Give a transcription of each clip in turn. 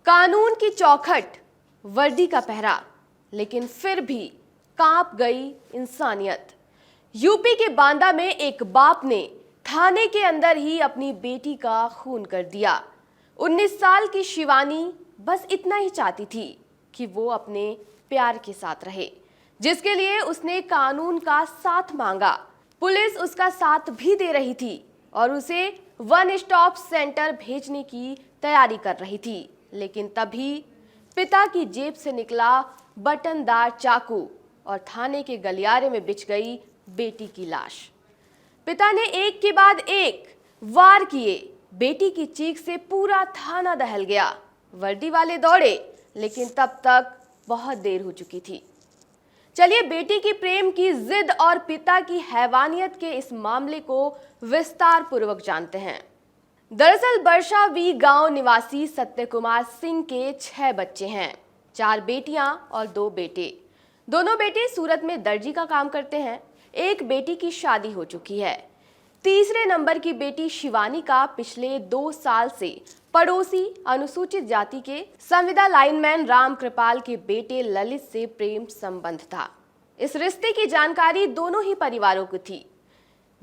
कानून की चौखट, वर्दी का पहरा, लेकिन फिर भी कांप गई इंसानियत। यूपी के बांदा में एक बाप ने थाने के अंदर ही अपनी बेटी का खून कर दिया। 19 साल की शिवानी बस इतना ही चाहती थी कि वो अपने प्यार के साथ रहे, जिसके लिए उसने कानून का साथ मांगा। पुलिस उसका साथ भी दे रही थी और उसे वन स्टॉप सेंटर भेजने की तैयारी कर रही थी, लेकिन तभी पिता की जेब से निकला बटनदार चाकू और थाने के गलियारे में बिछ गई बेटी की लाश। पिता ने एक के बाद एक वार किए। बेटी की चीख से पूरा थाना दहल गया। वर्दी वाले दौड़े, लेकिन तब तक बहुत देर हो चुकी थी। चलिए बेटी की प्रेम की जिद और पिता की हैवानियत के इस मामले को विस्तार पूर्वक जानते हैं। दरअसल बरशावी गांव निवासी सत्य कुमार सिंह के 6 बच्चे हैं, 4 बेटियां और 2 बेटे। दोनों बेटे सूरत में दर्जी का काम करते हैं। एक बेटी की शादी हो चुकी है। तीसरे नंबर की बेटी शिवानी का पिछले 2 साल से पड़ोसी अनुसूचित जाति के संविदा लाइनमैन राम कृपाल के बेटे ललित से प्रेम संबंध था। इस रिश्ते की जानकारी दोनों ही परिवारों को थी।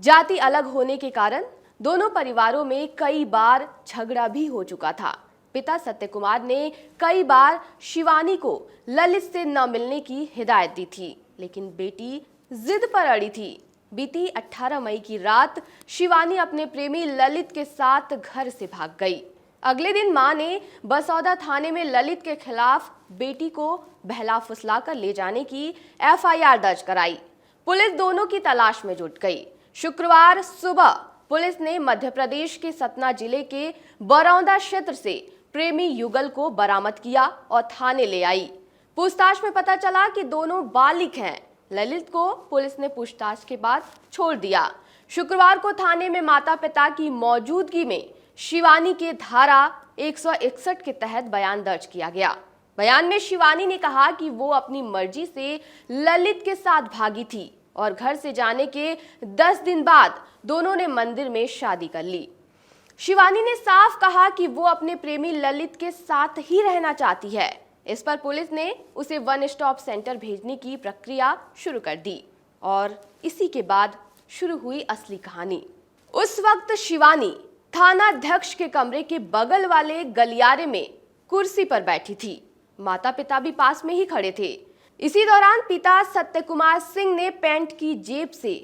जाति अलग होने के कारण दोनों परिवारों में कई बार झगड़ा भी हो चुका था। पिता सत्य कुमार ने कई बार शिवानी को ललित से न मिलने की हिदायत दी थी, लेकिन बेटी जिद पर अड़ी थी। बीती 18 मई की रात शिवानी अपने प्रेमी ललित के साथ घर से भाग गई। अगले दिन मां ने बसौदा थाने में ललित के खिलाफ बेटी को बहला फुसला कर ले जाने की एफआईआर दर्ज कराई। पुलिस दोनों की तलाश में जुट गई। शुक्रवार सुबह पुलिस ने मध्य प्रदेश के सतना जिले के बरौदा क्षेत्र से प्रेमी युगल को बरामद किया और थाने ले आई। पूछताछ में पता चला कि दोनों बालिग हैं। ललित को पुलिस ने पूछताछ के बाद छोड़ दिया। शुक्रवार को थाने में माता पिता की मौजूदगी में शिवानी के धारा 161 के तहत बयान दर्ज किया गया। बयान में शिवानी ने कहा कि वो अपनी मर्जी से ललित के साथ भागी थी और घर से जाने के 10 दिन बाद दोनों ने मंदिर में शादी कर ली। शिवानी ने साफ कहा कि वो अपने प्रेमी ललित के साथ ही रहना चाहती है। इस पर पुलिस ने उसे वन स्टॉप सेंटर भेजने की प्रक्रिया शुरू कर दी और इसी के बाद शुरू हुई असली कहानी। उस वक्त शिवानी थानाध्यक्ष के कमरे के बगल वाले गलियारे में कुर्सी पर बैठी थी। माता पिता भी पास में ही खड़े थे। इसी दौरान पिता सत्य कुमार सिंह ने पैंट की जेब से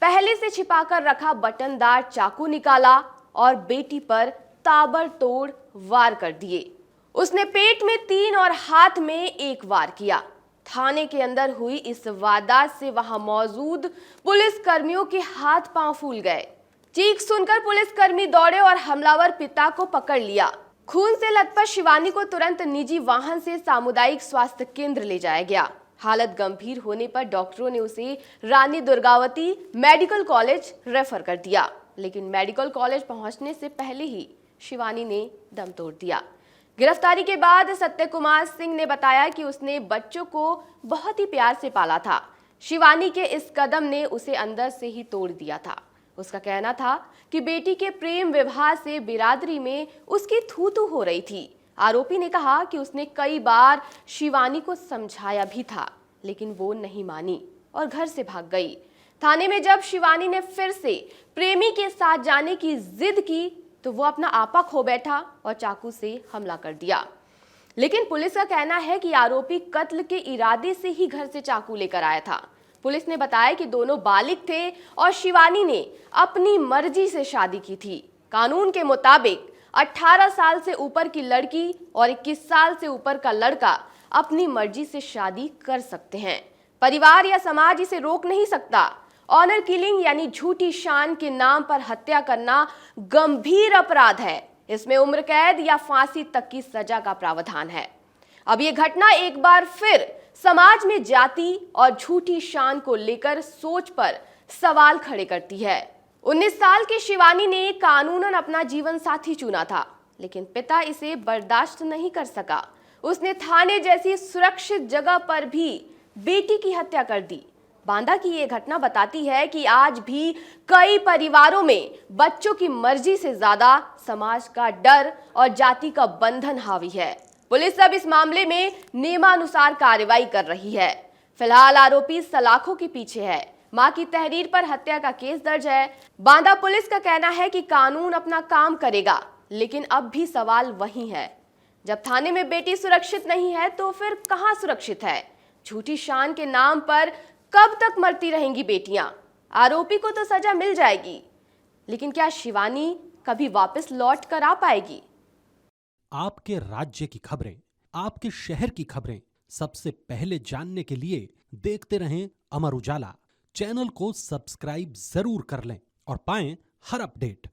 पहले से छिपाकर रखा बटनदार चाकू निकाला और बेटी पर ताबड़तोड़ वार कर दिए। उसने पेट में 3 और हाथ में 1 वार किया। थाने के अंदर हुई इस वारदात से वहां मौजूद पुलिस कर्मियों के हाथ पांव फूल गए। चीख सुनकर पुलिसकर्मी दौड़े और हमलावर पिता को पकड़ लिया। खून से लथपथ शिवानी को तुरंत निजी वाहन से सामुदायिक स्वास्थ्य केंद्र ले जाया गया। हालत गंभीर होने पर डॉक्टरों ने उसे Rani Durgavati medical college refer कर दिया, लेकिन मेडिकल कॉलेज पहुंचने से पहले ही शिवानी ने दम तोड़ दिया। गिरफ्तारी के बाद सत्य कुमार सिंह ने बताया कि उसने बच्चों को बहुत ही प्यार से पाला था। शिवानी के इस कदम ने उसे अंदर से ही तोड़ दिया था। उसका कहना था कि बेटी के प्रेम विवाह से बिरादरी में उसकी थू-थू हो रही थी। आरोपी ने कहा कि उसने कई बार शिवानी को समझाया भी था, लेकिन वो नहीं मानी और घर से भाग गई। थाने में जब शिवानी ने फिर से प्रेमी के साथ जाने की जिद की तो वो अपना आपा खो बैठा और चाकू से हमला कर दिया। लेकिन पुलिस का कहना है कि आरोपी कत्ल के इरादे से ही घर से चाकू लेकर आया था। पुलिस ने बताया कि दोनों बालिग थे और शिवानी ने अपनी मर्जी से शादी की थी। कानून के मुताबिक 18 साल से ऊपर की लड़की और 21 साल से ऊपर का लड़का अपनी मर्जी से शादी कर सकते हैं। परिवार या समाज इसे रोक नहीं सकता। ऑनर किलिंग यानी झूठी शान के नाम पर हत्या करना गंभीर अपराध है। इसमें उम्र कैद या फांसी तक की सजा का प्रावधान है। अब ये घटना एक बार फिर समाज में जाति और झूठी शान को लेकर सोच पर सवाल खड़े करती है। 19 साल की शिवानी ने कानूनन अपना जीवन साथी चुना था, लेकिन पिता इसे बर्दाश्त नहीं कर सका। उसने थाने जैसी सुरक्षित जगह पर भी बेटी की हत्या कर दी। बांदा की ये घटना बताती है कि आज भी कई परिवारों में बच्चों की मर्जी से ज्यादा समाज का डर और जाति का बंधन हावी है। पुलिस अब इस मामले में नियमानुसार कार्रवाई कर रही है। फिलहाल आरोपी सलाखों के पीछे है। मां की तहरीर पर हत्या का केस दर्ज है। बांदा पुलिस का कहना है कि कानून अपना काम करेगा, लेकिन अब भी सवाल वही है, जब थाने में बेटी सुरक्षित नहीं है तो फिर कहां सुरक्षित है? झूठी शान के नाम पर कब तक मरती रहेंगी बेटियां? आरोपी को तो सजा मिल जाएगी, लेकिन क्या शिवानी कभी वापस लौट कर आ पाएगी? आपके राज्य की खबरें, आपके शहर की खबरें सबसे पहले जानने के लिए देखते रहें अमर उजाला। चैनल को सब्सक्राइब जरूर कर लें और पाएं हर अपडेट।